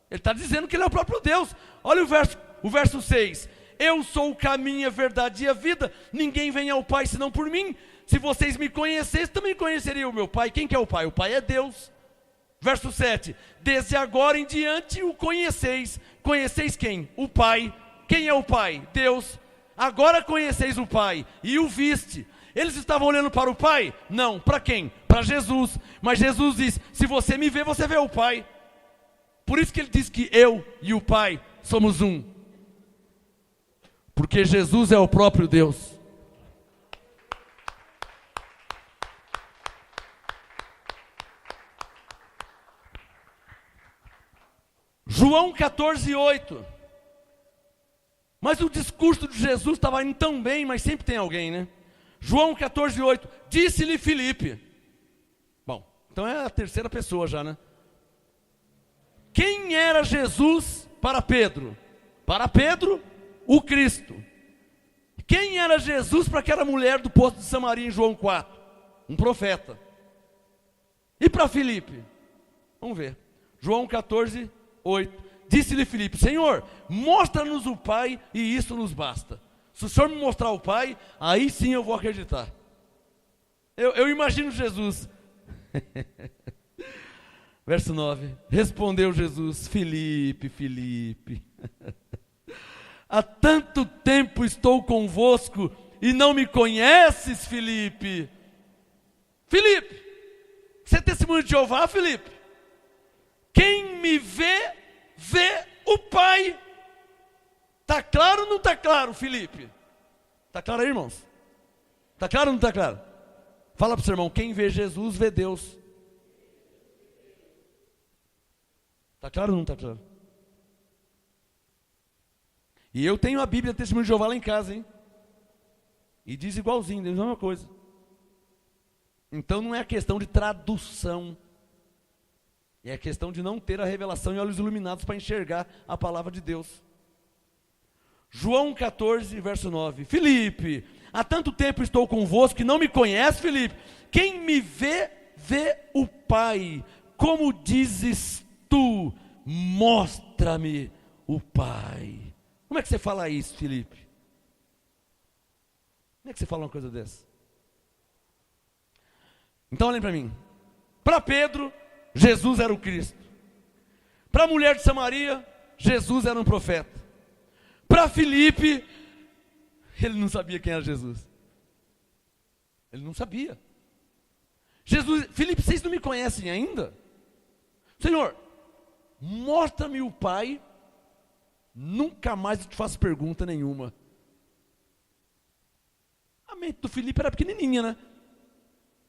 Ele está dizendo que Ele é o próprio Deus. Olha o verso 6. Eu sou o caminho, a verdade e a vida. Ninguém vem ao Pai senão por mim. Se vocês me conhecessem, também conheceriam o meu Pai. Quem que é o Pai? O Pai é Deus. Verso 7. Desde agora em diante o conheceis. Conheceis quem? O Pai. Quem é o Pai? Deus. Agora conheceis o Pai e o viste. Eles estavam olhando para o Pai? Não. Para quem? Para Jesus. Mas Jesus diz: se você me vê, você vê o Pai. Por isso que Ele diz que eu e o Pai somos um. Porque Jesus é o próprio Deus. João 14,8. Mas o discurso de Jesus estava indo tão bem, mas sempre tem alguém, né? João 14,8. Disse-lhe Filipe. Bom, então é a terceira pessoa já, né? Quem era Jesus para Pedro? Para Pedro, o Cristo. Quem era Jesus para aquela mulher do poço de Samaria em João 4? Um profeta. E para Filipe? Vamos ver. João 14,8. Disse-lhe Filipe: Senhor, mostra-nos o Pai e isso nos basta. Se o Senhor me mostrar o Pai, aí sim eu vou acreditar. Eu imagino Jesus. Verso 9. Respondeu Jesus: Filipe, Filipe, há tanto tempo estou convosco e não me conheces, Filipe. Filipe, você é testemunho de Jeová, Filipe? Quem me vê, vê o Pai. Está claro ou não está claro, Filipe? Está claro aí, irmãos? Está claro ou não está claro? Fala para o seu irmão: quem vê Jesus, vê Deus. Está claro ou não está claro? E eu tenho a Bíblia Testemunho de Jeová lá em casa, hein? E diz igualzinho, diz a mesma coisa. Então não é a questão de tradução. É a questão de não ter a revelação e olhos iluminados para enxergar a palavra de Deus. João 14, verso 9. Filipe, há tanto tempo estou convosco que não me conhece, Filipe. Quem me vê, vê o Pai. Como dizes tu, mostra-me o Pai. Como é que você fala isso, Filipe? Como é que você fala uma coisa dessa? Então olhem para mim. Para Pedro, Jesus era o Cristo. Para a mulher de Samaria, Jesus era um profeta. Para Filipe, ele não sabia quem era Jesus. Ele não sabia. Jesus, Filipe, vocês não me conhecem ainda? Senhor, mostra-me o Pai, nunca mais eu te faço pergunta nenhuma. A mente do Filipe era pequenininha, né?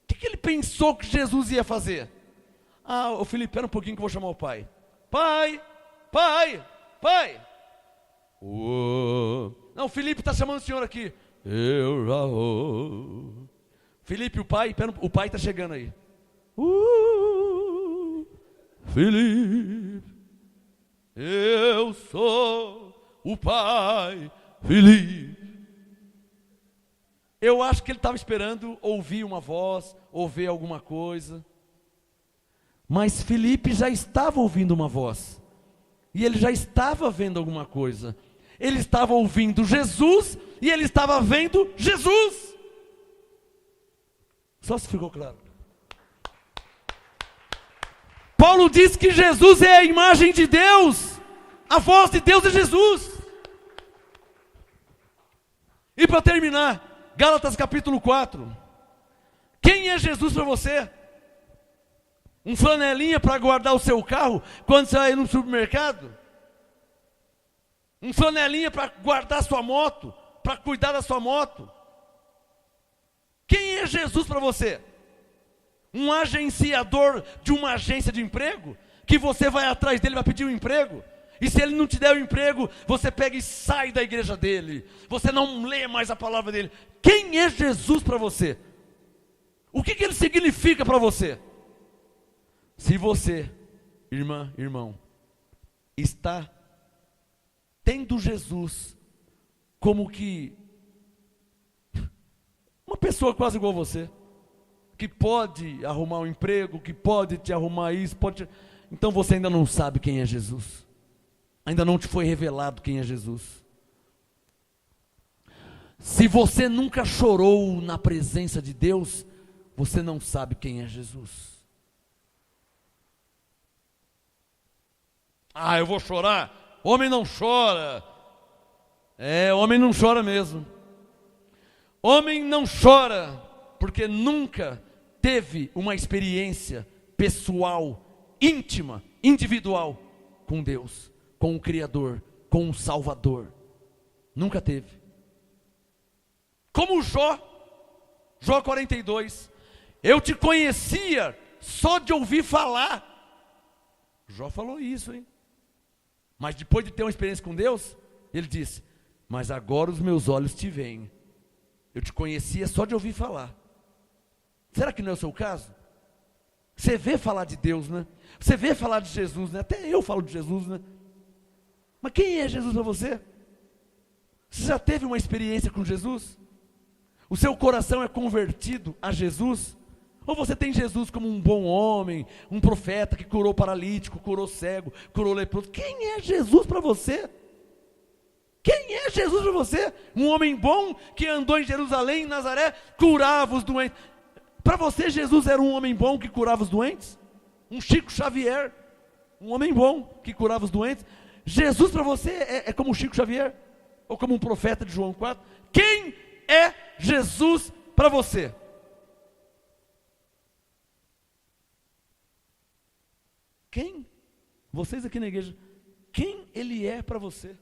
O que ele pensou que Jesus ia fazer? O Filipe, espera um pouquinho que eu vou chamar o Pai. Pai, Pai, Pai. Não, o Filipe está chamando o Senhor aqui. Filipe, o Pai está chegando aí. Filipe, eu sou o Pai, Filipe. Eu acho que ele estava esperando ouvir uma voz, ou ver alguma coisa. Mas Filipe já estava ouvindo uma voz. E ele já estava vendo alguma coisa. Ele estava ouvindo Jesus e ele estava vendo Jesus. Só se ficou claro. Paulo diz que Jesus é a imagem de Deus. A voz de Deus é Jesus. E para terminar, Gálatas capítulo 4. Quem é Jesus para você? Um flanelinha para guardar o seu carro quando você vai no supermercado? Um flanelinha para guardar sua moto, para cuidar da sua moto. Quem é Jesus para você? Um agenciador de uma agência de emprego? Que você vai atrás dele para pedir um emprego? E se ele não te der o emprego, você pega e sai da igreja dele. Você não lê mais a palavra dele. Quem é Jesus para você? O que ele significa para você? Se você, irmã, irmão, está tendo Jesus como que uma pessoa quase igual a você, que pode arrumar um emprego, que pode te arrumar isso, então você ainda não sabe quem é Jesus. Ainda não te foi revelado quem é Jesus. Se você nunca chorou na presença de Deus, você não sabe quem é Jesus. Ah, eu vou chorar? Homem não chora. Homem não chora mesmo. Homem não chora porque nunca teve uma experiência pessoal, íntima, individual com Deus, com o Criador, com o Salvador. Nunca teve. Como Jó 42, eu te conhecia só de ouvir falar. Jó falou isso, hein? Mas depois de ter uma experiência com Deus, ele disse, mas agora os meus olhos te veem. Eu te conhecia só de ouvir falar. Será que não é o seu caso? Você vê falar de Deus, né? Você vê falar de Jesus, né? Até eu falo de Jesus, né? Mas quem é Jesus para você? Você já teve uma experiência com Jesus? O seu coração é convertido a Jesus? Ou você tem Jesus como um bom homem, um profeta que curou paralítico, curou cego, curou leproso? Quem é Jesus para você? Quem é Jesus para você? Um homem bom que andou em Jerusalém, em Nazaré, curava os doentes. Para você Jesus era um homem bom que curava os doentes? Um Chico Xavier, um homem bom que curava os doentes? Jesus para você é como o Chico Xavier? Ou como um profeta de João 4? Quem é Jesus para você? Quem? Vocês aqui na igreja, quem ele é para você?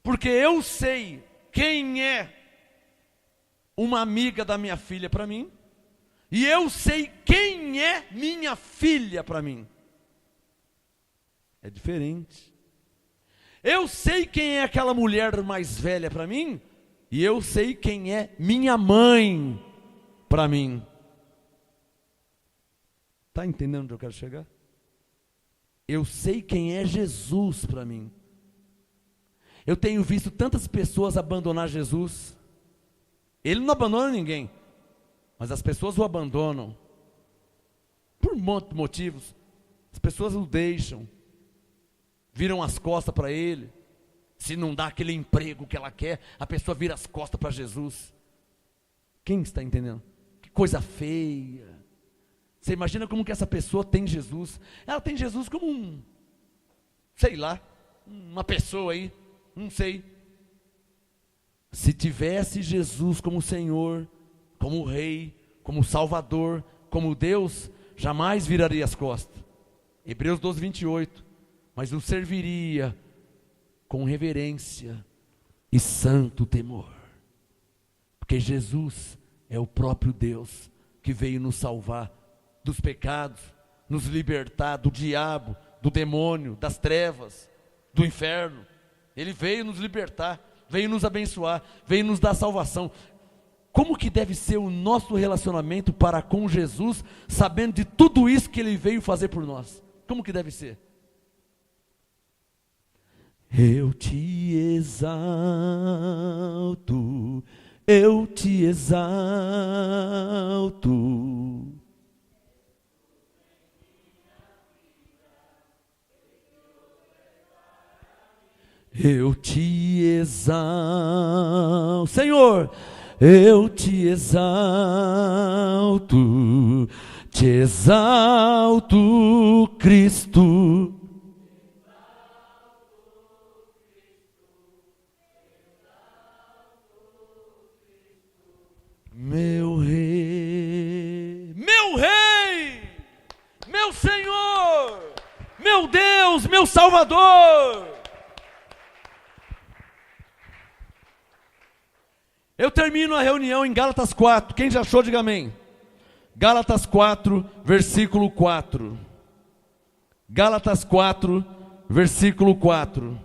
Porque eu sei quem é uma amiga da minha filha para mim, e eu sei quem é minha filha para mim. É diferente. Eu sei quem é aquela mulher mais velha para mim, e eu sei quem é minha mãe para mim. Está entendendo onde eu quero chegar? Eu sei quem é Jesus para mim. Eu tenho visto tantas pessoas abandonar Jesus. Ele não abandona ninguém, mas as pessoas o abandonam por um monte de motivos. As pessoas o deixam, viram as costas para ele. Se não dá aquele emprego que ela quer, a pessoa vira as costas para Jesus. Quem está entendendo? Que coisa feia. Você imagina como que essa pessoa tem Jesus? Ela tem Jesus como sei lá, uma pessoa aí, não sei. Se tivesse Jesus como Senhor, como Rei, como Salvador, como Deus, jamais viraria as costas. Hebreus 12, 28. Mas o serviria com reverência e santo temor. Porque Jesus é o próprio Deus que veio nos salvar dos pecados, nos libertar do diabo, do demônio, das trevas, do inferno. Ele veio nos libertar, veio nos abençoar, veio nos dar salvação. Como que deve ser o nosso relacionamento para com Jesus, sabendo de tudo isso que Ele veio fazer por nós? Como que deve ser? Eu te exalto, eu te exalto. Eu te exalto, Senhor, eu te exalto, Cristo. Meu Rei, meu Senhor, meu Deus, meu Salvador. Salvador. Eu termino a reunião em Gálatas 4. Quem já achou, diga amém. Gálatas 4, versículo 4. Gálatas 4, versículo 4.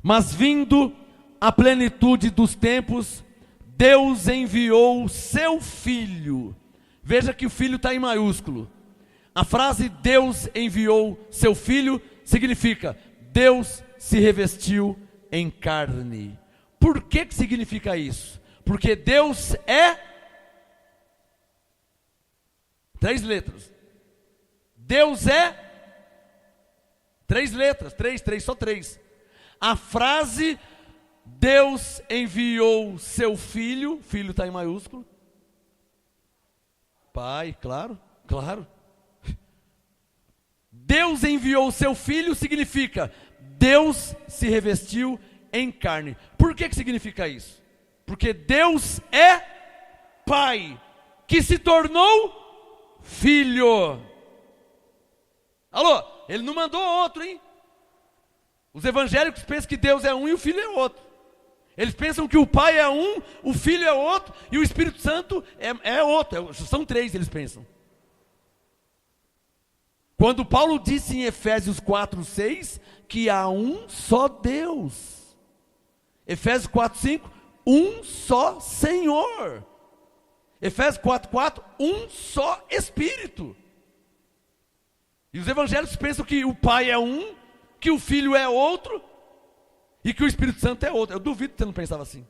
Mas vindo a plenitude dos tempos, Deus enviou seu Filho. Veja que o Filho está em maiúsculo. A frase Deus enviou seu Filho significa Deus se revestiu em carne. Por que significa isso? Porque Deus é 3 letras. Deus é 3 letras, 3, só 3. A frase Deus enviou seu Filho, Filho está em maiúsculo. Pai, claro. Deus enviou seu Filho significa Deus se revestiu em carne. Por que significa isso? Porque Deus é Pai, que se tornou Filho. Alô, Ele não mandou outro, hein? Os evangélicos pensam que Deus é um e o Filho é outro. Eles pensam que o Pai é um, o Filho é outro e o Espírito Santo é outro. São 3, eles pensam. Quando Paulo disse em Efésios 4:6 que há um só Deus. Efésios 4:5, um só Senhor. Efésios 4:4, um só Espírito. E os evangélicos pensam que o Pai é um, que o Filho é outro e que o Espírito Santo é outro. Eu duvido que você não pensava assim.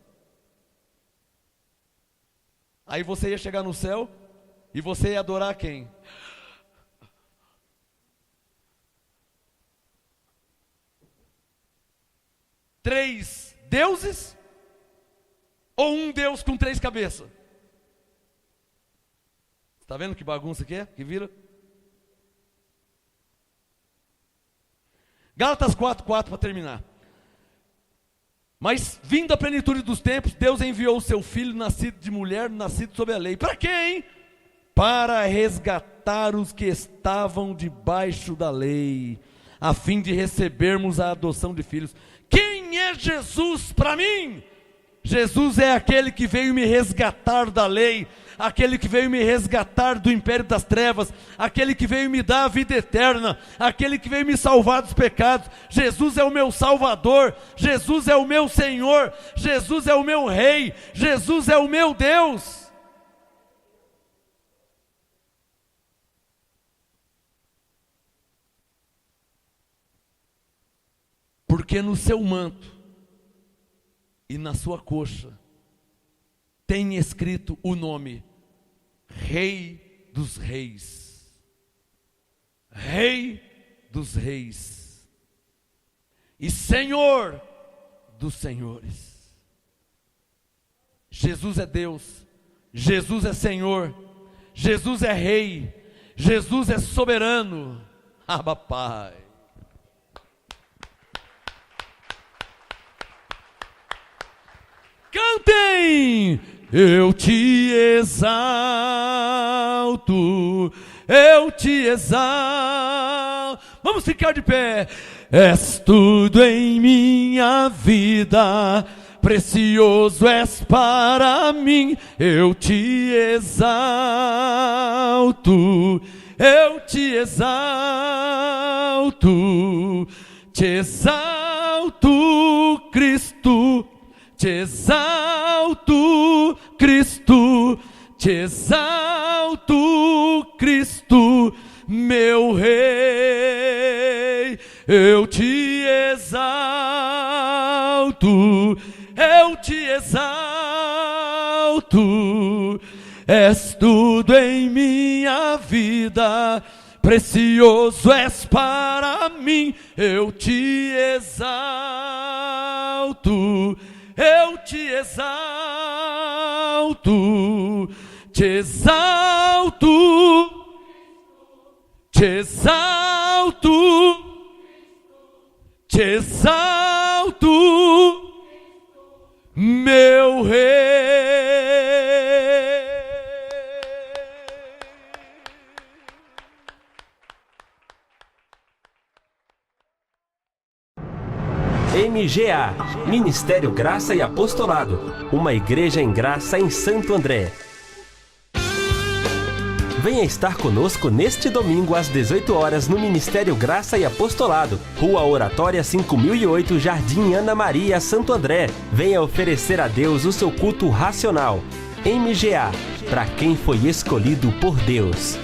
Aí você ia chegar no céu e você ia adorar quem? Três deuses ou um Deus com 3 cabeças? Está vendo que bagunça que é? Que vira? Gálatas 4:4 para terminar. Mas vindo a plenitude dos tempos, Deus enviou o seu Filho, nascido de mulher, nascido sob a lei. Para quem? Para resgatar os que estavam debaixo da lei, a fim de recebermos a adoção de filhos. Quem é Jesus para mim? Jesus é aquele que veio me resgatar da lei, aquele que veio me resgatar do império das trevas, aquele que veio me dar a vida eterna, aquele que veio me salvar dos pecados. Jesus é o meu Salvador, Jesus é o meu Senhor, Jesus é o meu Rei, Jesus é o meu Deus. Porque no seu manto e na sua coxa tem escrito o nome Rei dos Reis. Rei dos Reis e Senhor dos Senhores. Jesus é Deus, Jesus é Senhor, Jesus é Rei, Jesus é soberano. Abba, Pai. Cantem! Eu te exalto, eu te exalto. Vamos ficar de pé. És tudo em minha vida, precioso és para mim. Eu te exalto, eu te exalto, Cristo. Te exalto, Cristo, te exalto, Cristo, meu Rei. Eu te exalto, eu te exalto. És tudo em minha vida, precioso és para mim. Eu te exalto, eu te exalto, te exalto, te exalto, te exalto, meu Rei. MGA, Ministério Graça e Apostolado, uma igreja em graça em Santo André. Venha estar conosco neste domingo às 18 horas no Ministério Graça e Apostolado, Rua Oratória 5008, Jardim Ana Maria, Santo André. Venha oferecer a Deus o seu culto racional. MGA, para quem foi escolhido por Deus.